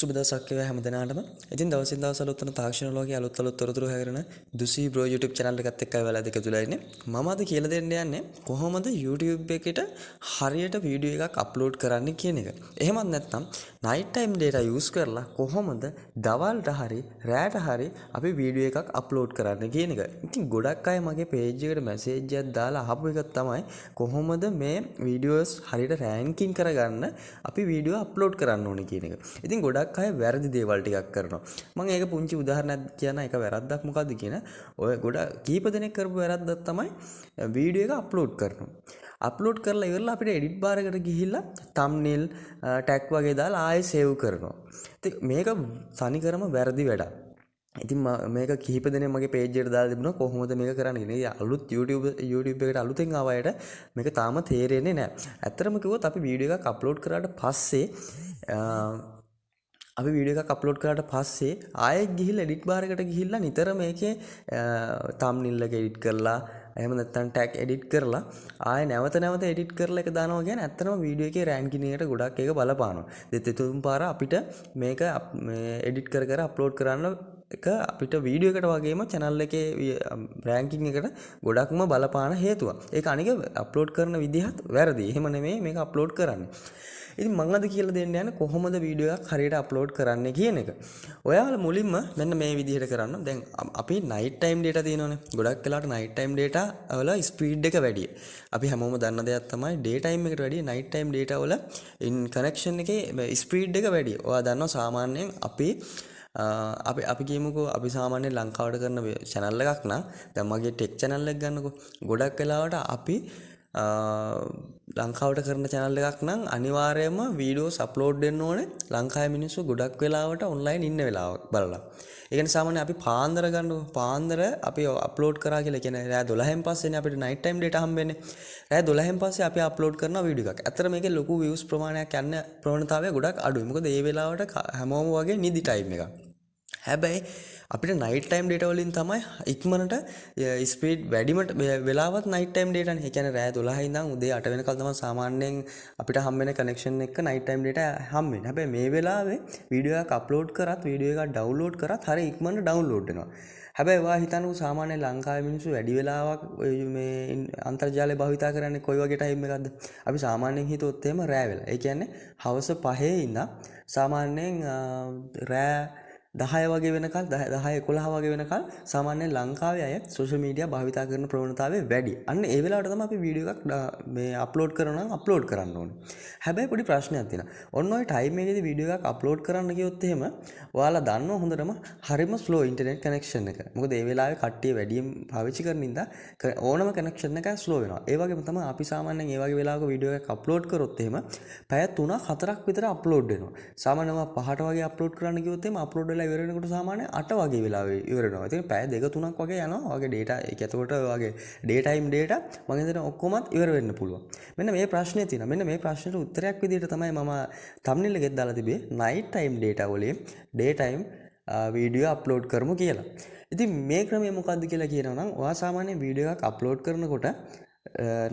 සුබ දවසක් වේවා හැම දිනාටම. ඉතින් දවසින් දවස අලුත් වෙන තාක්ෂණ ලෝකයේ අලුත් තොරතුරු හැගෙන දුසි බ්‍රෝ YouTube channel එකත් එක්කයි වෙලා දෙක තුලා ඉන්නේ. මම අද කියලා දෙන්න යන්නේ කොහොමද YouTube එකට හරියට වීඩියෝ එකක් අප්ලෝඩ් කරන්න කියන එක. එහෙමත් නැත්නම් night time data use කරලා කොහොමද දවල්ට හරි රැට හරි අපි වීඩියෝ එකක් අප්ලෝඩ් කරන්න කියන එක. ඉතින් ගොඩක් අය මගේ page එකට message එකක් දාලා අහපු එක තමයි කොහොමද මේ වීඩියෝස් හරියට රෑන්කින් කරගන්න අපි වීඩියෝ අප්ලෝඩ් කරන්න ඕනේ කියන එක. ඉතින් ගොඩක් අය වැරදි දේවල් ටිකක් කරනවා. මම ඒක පුංචි උදාහරණයක් කියන එක වැරද්දක් මොකද්ද කියන ඔය ගොඩක් කීප දෙනෙක් කරපු වැරද්දක් තමයි වීඩියෝ එක අප්ලෝඩ් කරනවා. අප්ලෝඩ් කරලා ඉවරලා අපිට එඩිට් බාර් එකට ගිහිල්ලා thumbnail tag වගේ දාලා ආයෙ සේව් කරනවා. ඉතින් මේක තනිකරම වැරදි වැඩක්. ඉතින් මේක කිහිප දෙනෙක් මගේ page එකට දාලා තිබුණා කොහොමද මේක කරන්නේ කියලා. අලුත් YouTube එකට අලුතෙන් ආව අයට මේක තාම තේරෙන්නේ නැහැ. ඇත්තටම කිව්වොත් අපි වීඩියෝ එකක් අප්ලෝඩ් කරාට පස්සේ අපි වීඩියෝ එකක් අප්ලෝඩ් කරාට පස්සේ ආයෙත් ගිහිල්ලා එඩිට් බාර් එකට ගිහිල්ලා නිතර මේකේ thumbnail එක එඩිට් කරලා එහෙම නැත්නම් tag එඩිට් කරලා ආයෙ නැවත එඩිට් කරලා එක දානවා කියන්නේ ඇත්තටම වීඩියෝ එකේ රෑන්කින් එකට ගොඩක් ඒක බලපානවා. දෙතුන් පාර අපිට මේක එඩිට් කර අප්ලෝඩ් කරන්න එක අපිට වීඩියෝ එකට වගේම channel එකේ රෑන්කින් එකට ගොඩක්ම බලපාන හේතුවක්. ඒක අනික අප්ලෝඩ් කරන විදිහත් වැරදි. එහෙම නෙමෙයි මේක අප්ලෝඩ් කරන්නේ. ඉතින් මම අද කියලා දෙන්න යන්නේ කොහොමද වීඩියෝ එකක් හරියට අප්ලෝඩ් කරන්නේ කියන එක. ඔයාලා මුලින්ම මෙන්න මේ විදිහට කරන්න. දැන් අපි night time data තියෙනවනේ. ගොඩක් වෙලාවට night time data වල speed එක වැඩි. අපි හැමෝම දන්න දෙයක් තමයි day time එකට වැඩිය night time data වල connection එකේ speed එක වැඩි. ඔයා දන්නවා සාමාන්‍යයෙන් අපි කියමුකෝ අපි සාමාන්‍යයෙන් ලංකාවට කරන channel එකක් නම් දැන් මගේ tech channel එක ගන්නකෝ. ගොඩක් වෙලාවට අපි ලංකාවට කරන channel එකක් නම් අනිවාර්යයෙන්ම වීඩියෝස් අප්ලෝඩ් වෙන්න ඕනේ ලංකාවේ මිනිස්සු ගොඩක් වෙලාවට online ඉන්න වෙලාවක් බලලා. ඒ කියන්නේ සාමාන්‍යයෙන් අපි පාන්දර ගන්නකො පාන්දර අපි අප්ලෝඩ් කරා කියලා කියන්නේ රෑ 12න් පස්සේනේ අපිට night time data හම්බෙන්නේ. රෑ 12න් පස්සේ අපි අප්ලෝඩ් කරන වීඩියෝ එකක්. ඇත්තට මේකේ ලොකු views ප්‍රමාණයක් යන ප්‍රවණතාවය ගොඩක් අඩුයි. මොකද ඒ වෙලාවට හැමෝම වගේ නිදි time එකක්. හැබැයි අපිට night time data වලින් තමයි ඉක්මනට ස්පීඩ් වැඩිම වෙලාවත් night time data නේ. ඒ කියන්නේ රෑ 12 ඉඳන් උදේ 8 වෙනකල් තමයි සාමාන්‍යයෙන් අපිට හම්බ වෙන කනෙක්ෂන් එක night time data හම්බෙන්නේ. හැබැයි මේ වෙලාවේ වීඩියෝ එකක් අප්ලෝඩ් කරත් වීඩියෝ එකක් ඩවුන්ලෝඩ් කරත් හරිය ඉක්මනට ඩවුන්ලෝඩ් වෙනවා. හැබැයි ඔයා හිතන්නකෝ සාමාන්‍යයෙන් ලංකාවේ මිනිස්සු වැඩි වෙලාවක් මේ අන්තර්ජාලය භාවිතා කරන්නේ කොයි වගේ ටයිම් එකක්ද? අපි සාමාන්‍යයෙන් හිතුවොත් එහෙම රෑ වෙලා. ඒ කියන්නේ හවස 5 ඉඳන් සාමාන්‍යයෙන් රෑ 10 වගේ වෙනකල් 10 11 වගේ වෙනකල් සාමාන්‍යයෙන් ලංකාවේ අය සෝෂල් මීඩියා භාවිතා කරන ප්‍රවණතාවය වැඩි. අන්න ඒ වෙලාවට තමයි අපි වීඩියෝ එකක් මේ අප්ලෝඩ් කරනවා නම් අප්ලෝඩ් කරන්න ඕනේ. හැබැයි පොඩි ප්‍රශ්නයක් තියෙනවා. ඔන්න ඔය ටයිම් එකේදී වීඩියෝ එකක් අප්ලෝඩ් කරන්න ගියොත් එහෙම ඔයාලා දන්නවා හොඳටම හරිම ස්ලෝ ඉන්ටර්නෙට් කනෙක්ෂන් එක. මොකද ඒ වෙලාවේ කට්ටිය වැඩියෙන් පාවිච්චි කරන ඉඳා ඕනම කනෙක්ෂන් එක ස්ලෝ වෙනවා. ඒ වගේම තමයි අපි සාමාන්‍යයෙන් ඒ වගේ වෙලාවක වීඩියෝ එකක් අප්ලෝඩ් කරොත් එහෙම පැය 3-4ක් විතර අප්ලෝඩ් වෙනවා. සාමාන්‍යව 5ට වගේ අප්ලෝඩ් කරන්න ගියොත් එහෙම අප්ලෝඩ් වෙලා ඉවර වෙනකොට සාමාන්‍ය 8 වගේ වෙලාවෙ ඉවර වෙනවා. ඉතින් පැය 2-3ක් වගේ යනවා. වගේ data ඒක එතකොට වගේ day time data මම හිතන ඔක්කොමත් ඉවර වෙන්න පුළුවන්. මෙන්න මේ ප්‍රශ්නේ තියෙනවා. මෙන්න මේ ප්‍රශ්නෙට උත්තරයක් විදිහට තමයි මම thumbnail එකෙත් දාලා තිබේ night time data වලින් day time වීඩියෝ අප්ලෝඩ් කරමු කියලා. ඉතින් මේ ක්‍රමය මොකක්ද කියලා කියනවා නම් ඔයා සාමාන්‍යයෙන් වීඩියෝ එකක් අප්ලෝඩ් කරනකොට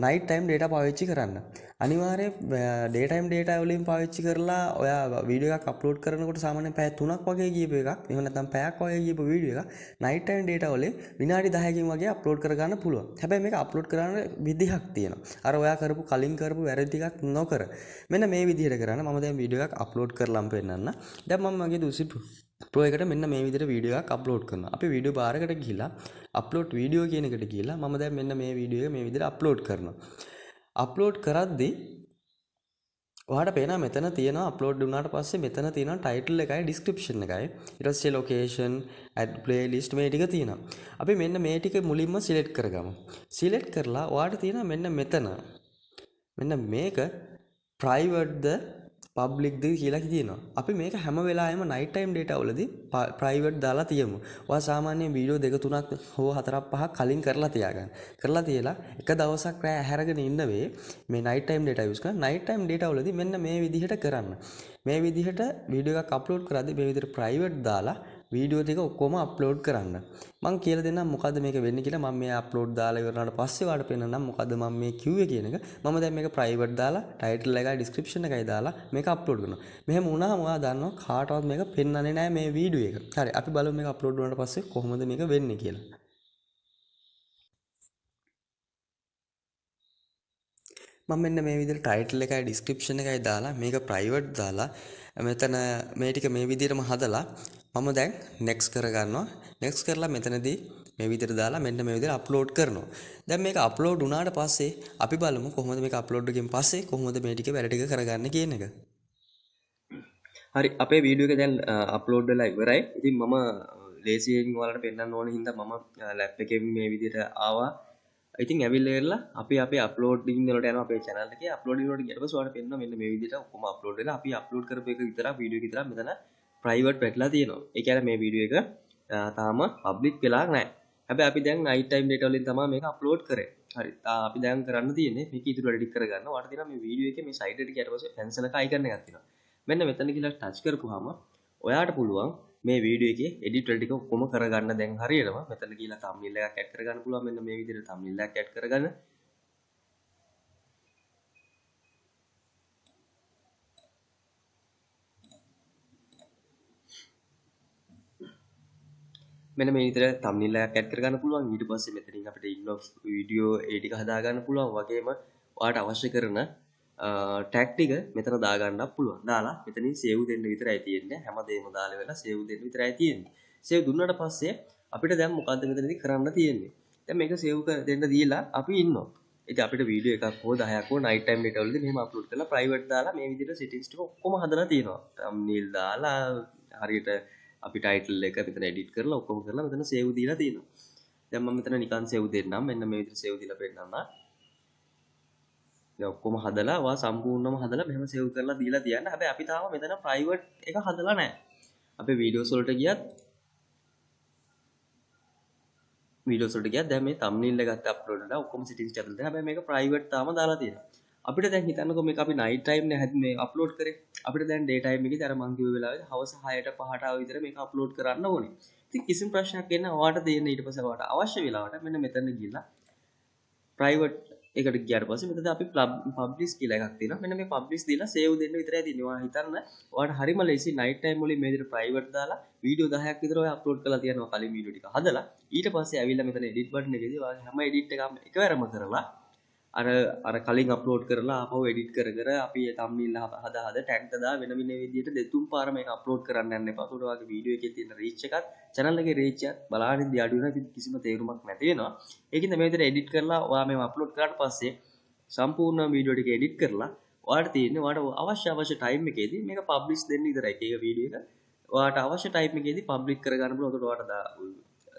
night time data පාවිච්චි කරන්න. අනිවාර්යයෙන් day time data වලින් පාවිච්චි කරලා ඔයා වීඩියෝ එකක් අප්ලෝඩ් කරනකොට සාමාන්‍යයෙන් පැය 3ක් වගේ ගියපු එකක් එහෙම නැත්නම් පැයක් වගේ ගියපු වීඩියෝ එකක් night time data වලින් විනාඩි 10කින් වගේ අප්ලෝඩ් කරගන්න පුළුවන්. හැබැයි මේක අප්ලෝඩ් කරන්න විදිහක් තියෙනවා. අර ඔයා කලින් කරපු වැරදි ටිකක් නොකර මෙන්න මේ විදිහට කරන්න. මම දැන් වීඩියෝ එකක් අප්ලෝඩ් කරලාම පෙන්නන්න. දැන් මම මගේ Dusi Pro එකට මෙන්න මේ විදිහට වීඩියෝ එකක් අප්ලෝඩ් කරනවා. අපි වීඩියෝ බාර් එකට ගිහිල්ලා අප්ලෝඩ් වීඩියෝ කියන එකට ගිහිල්ලා මම දැන් මෙන්න මේ වීඩියෝ එක මේ විදිහට අප්ලෝඩ් කරනවා. අප්ලෝඩ් කරද්දී ඔයාලට පේනවා මෙතන තියෙනවා අප්ලෝඩ් වුණාට පස්සේ මෙතන තියෙනවා ටයිටල් එකයි ඩිස්ක්‍රිප්ෂන් එකයි ඊට පස්සේ ලොකේෂන් ඇඩ් ප්ලේලිස්ට් මේ ටික තියෙනවා. අපි මෙන්න මේ ටික මුලින්ම සිලෙක්ට් කරගමු. සිලෙක්ට් කරලා ඔයාලට තියෙනවා මෙන්න මෙතන මෙන්න මේක ප්‍රයිවට්ද පබ්ලික්ද කියලා කියනවා. අපි මේක හැම වෙලාවෙම night time data වලදී private දාලා තියමු. ඔයා සාමාන්‍යයෙන් වීඩියෝ 2-3ක් හෝ 4-5ක් කලින් කරලා තියාගන්න. කරලා තියලා එක දවසක් රෑ ඇහැරගෙන ඉන්න වෙයි මේ night time data use කරන night time data වලදී මෙන්න මේ විදිහට කරන්න. මේ විදිහට වීඩියෝ එකක් අප්ලෝඩ් කරද්දී මේ විදිහට private දාලා වීඩියෝ ටික ඔක්කොම අප්ලෝඩ් කරන්න. මම කියලා දෙන්නම් මොකද්ද මේක වෙන්නේ කියලා. මම මේ අප්ලෝඩ් දාලා ඉවරනාට පස්සේ ඔයාලට පෙන්නන්නම් මොකද්ද මම මේ කිව්වේ කියන එක. මම දැන් මේක ප්‍රයිවට් දාලා ටයිටල් එකයි ඩිස්ක්‍රිප්ෂන් එකයි දාලා මේක අප්ලෝඩ් කරනවා. මෙහෙම වුණාම ඔයා දන්නවා කාටවත් මේක පෙන්වන්නේ නැහැ මේ වීඩියෝ එක. හරි අපි බලමු මේක අප්ලෝඩ් වුණාට පස්සේ කොහොමද මේක වෙන්නේ කියලා. මම මෙන්න මේ විදිහට ටයිටල් එකයි ඩිස්ක්‍රිප්ෂන් එකයි දාලා මේක ප්‍රයිවට් දාලා මෙතන මේ ටික මේ විදිහටම හදලා මම දැන් නෙක්ස්ට් කරගන්නවා. නෙක්ස්ට් කරලා මෙතනදී මේ විදිහට දාලා මෙන්න මේ විදිහට අප්ලෝඩ් කරනවා. දැන් මේක අප්ලෝඩ් වුණාට පස්සේ අපි බලමු කොහොමද මේක අප්ලෝඩ් එකෙන් පස්සේ කොහොමද මේ ටික වැඩ ටික කරගන්නේ කියන එක. හරි අපේ වීඩියෝ එක දැන් අප්ලෝඩ් වෙලා ඉවරයි. ඉතින් මම ලේසියෙන් ඔයාලට පෙන්නන්න ඕන හින්දා මම ලැප් එකෙන් මේ විදිහට ආවා. ඉතින් ඇවිල්ලා අපි අපේ අප්ලෝඩින් වලට යනවා අපේ channel එකේ අප්ලෝඩින් වලට ගියපස්සේ ඔයාලට පෙන්නනවා මෙන්න මේ විදිහට ඔක්කොම අප්ලෝඩ් වෙලා අපි අප්ලෝඩ් කරපු එක විතරක් වීඩියෝ එක විතරක් මෙතන ප්‍රයිවට් වෙట్లా තියෙනවා. ඒ කියන්නේ මේ වීඩියෝ එක තාම පබ්ලික් වෙලා නැහැ. හැබැයි අපි දැන් night time data වලින් තමයි මේක අප්ලෝඩ් කරේ. හරි. අපි දැන් කරන්න තියෙන්නේ මේක ඉතුරු එඩිට් කරගන්න. ඔයාලට තියෙනවා මේ වීඩියෝ එකේ මේ සයිඩ් එකට ගියට පස්සේ pencil එක icon එකක් තියෙනවා. මෙන්න මෙතන ගිහලා ටච් කරපුවාම ඔයාට පුළුවන් මේ වීඩියෝ එකේ එඩිට් වල ටික ඔක්කොම කරගන්න දැන් හරියනවා. මෙතන ගිහලා thumbnail එකක් ඇඩ් කරගන්න පුළුවන්. මෙන්න මේ විදිහට thumbnail එකක් ඇඩ් කරගන්න. මෙන්න මේ විදිහට thumbnail එකක් ඇඩ් කරගන්න පුළුවන්. ඊට පස්සේ මෙතනින් අපිට ඉන්න වීඩියෝ ඒ ටික හදාගන්න පුළුවන්. වගේම ඔයාට අවශ්‍ය කරන ටැග් ටික මෙතන දාගන්නත් පුළුවන්. දාලා මෙතනින් සේව් දෙන්න විතරයි තියෙන්නේ. හැමදේම දාලා වෙලා සේව් දෙන්න විතරයි තියෙන්නේ. සේව් දුන්නාට පස්සේ අපිට දැන් මොකද්ද මෙතනදී කරන්න තියෙන්නේ? දැන් මේක සේව් දෙන්න දීලා අපි ඉන්නවා. ඉතින් අපිට වීඩියෝ එකක් හෝ 10ක් හෝ night time data වලදී මෙහෙම අප්ලෝඩ් කරලා ප්‍රයිවට් දාලා මේ විදිහට settings ටික ඔක්කොම හදලා තියෙනවා. thumbnail දාලා හරියට අපි title එක මෙතන edit කරලා ඔක්කොම කරලා මෙතන save දීලා තියෙනවා. දැන් මම මෙතන නිකන් save දෙන්නම්. මෙන්න මේ විදිහට save දීලා පෙන්නන්න. දැන් ඔක්කොම හදලා ඔයා සම්පූර්ණම හදලා මෙහෙම save කරලා දීලා තියන්න. හැබැයි අපි තාම මෙතන private එක හදලා නැහැ. අපේ videos වලට ගියත් දැන් මේ thumbnail එක ගත්ත upload කරලා ඔක්කොම settings ටික හදලා හැබැයි මේක private තාම දාලා තියෙනවා. අපිට දැන් හිතන්නකෝ මේක අපි night time නේ මේ upload කරේ. අපිට දැන් day time එකේදී අර මං කිව්ව වෙලාවේ හවස 6ට 5ට ආව විතර මේක upload කරන්න ඕනේ. ඉතින් කිසිම ප්‍රශ්නයක් එන්නේ ඔයාට දෙන්න ඊට පස්සේ ඔයාට අවශ්‍ය වෙලාවට මෙන්න මෙතන ගිහලා private එකට ගියාට පස්සේ මෙතන අපි publish කියලා එකක් තියෙනවා. මෙන්න මේ publish දීලා save දෙන්න විතරයි තියෙන්නේ. ඔයා හිතන්න ඔයාට හරිම ලේසි night time වලින් මේ විදිහට private දාලා වීඩියෝ 10ක් විතර ඔයා upload කරලා තියනවා කලින් වීඩියෝ ටික හදලා. ඊට පස්සේ ඇවිල්ලා මෙතන edit button එකේදී ඔයා හැම edit එකක්ම එකවරම කරලා අර කලින් අප්ලෝඩ් කරලා ආපහු එඩිට් කර කර අපි thumbnail හදා tag දා වෙන විදිහට දෙතුන් පාර මේක අප්ලෝඩ් කරන්න යන්න එපා. ඒකට ඔයාගේ වීඩියෝ එකේ තියෙන reach එකත් channel එකේ reach එකත් බලාගෙනදී අඩු වෙනවා. කිසිම තේරුමක් නැති වෙනවා. ඒකින්ද මේ විදිහට එඩිට් කරලා ඔයා මේව අප්ලෝඩ් කරාට පස්සේ සම්පූර්ණ වීඩියෝ ටික එඩිට් කරලා ඔයාට තියෙන්නේ ඔයාට අවශ්‍ය ටයිම් එකේදී මේක පබ්ලිෂ් දෙන්න විතරයි. ඒක වීඩියෝ එක ඔයාට අවශ්‍ය ටයිම් එකේදී පබ්ලික් කරගන්න පුළුවන්. ඒකට ඔයාට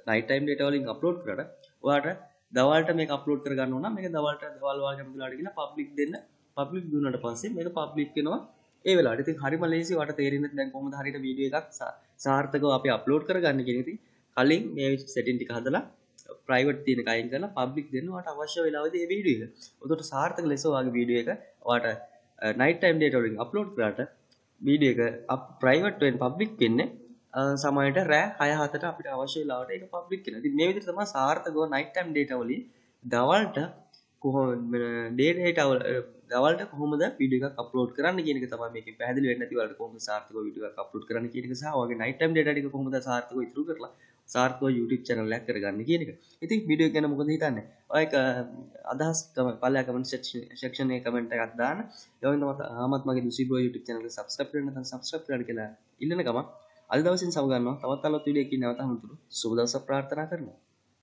night time data වලින් අප්ලෝඩ් කරාට ඔයාට දවල්ට මේක අප්ලෝඩ් කරගන්න ඕන නම් මේක දවල් වාගේ කැමතිලාට ගිහලා පබ්ලික් දෙන්න. පබ්ලික් දුන්නාට පස්සේ මේක පබ්ලික් වෙනවා ඒ වෙලාවට. ඉතින් හරිම ලේසි. ඔයාලට තේරෙන්නේ දැන් කොහොමද හරියට වීඩියෝ එකක් සාර්ථකව අපි අප්ලෝඩ් කරගන්න කියන එක. ඉතින් කලින් මේ සෙටින් ටික හදලා ප්‍රයිවට් තියෙන එක අයින් කරලා පබ්ලික් දෙන්න ඔයාලට අවශ්‍ය වෙලාවෙදී මේ වීඩියෝ එක. උදේට සාර්ථක ලෙස ඔයාගේ වීඩියෝ එක ඔයාලට night time data වලින් අප්ලෝඩ් කරාට වීඩියෝ එක ප්‍රයිවට් වෙන්න පබ්ලික් වෙන්නේ සමහරට රෑ 6-7ට අපිට අවශ්‍ය වෙලාවට ඒක පබ්ලික් කරනවා. ඉතින් මේ විදිහට තමයි සාර්ථකව night time data වලින් දවල්ට කොහොමද දවල්ට කොහොමද වීඩියෝ එකක් අප්ලෝඩ් කරන්න කියන එක තමයි මේකෙන් පැහැදිලි වෙන්නේ. නැති වලට කොහොමද සාර්ථකව වීඩියෝ එකක් අප්ලෝඩ් කරන්න කියන එක සහ ඔයගේ night time data ටික කොහොමද සාර්ථකව ඉතුරු කරලා සාර්ථකව YouTube channel එකක් කරගන්න කියන එක. ඉතින් වීඩියෝ ගැන මොකද හිතන්නේ? ඔයක අදහස් පළලා comment section එකේ comment එකක් දාන්න. ඒ වගේම ආමත් මගේ Dusi bro YouTube channel එක subscribe කරන්න නැත්නම් subscribe කරන්න කියලා ඉල්ලන ගමන් අද දවසින් සමු ගන්නවා. තවත් අලුත් වීඩියෝ එකකින් නැවත හමුතුරු. සුබ දවසක් ප්‍රාර්ථනා කරනවා.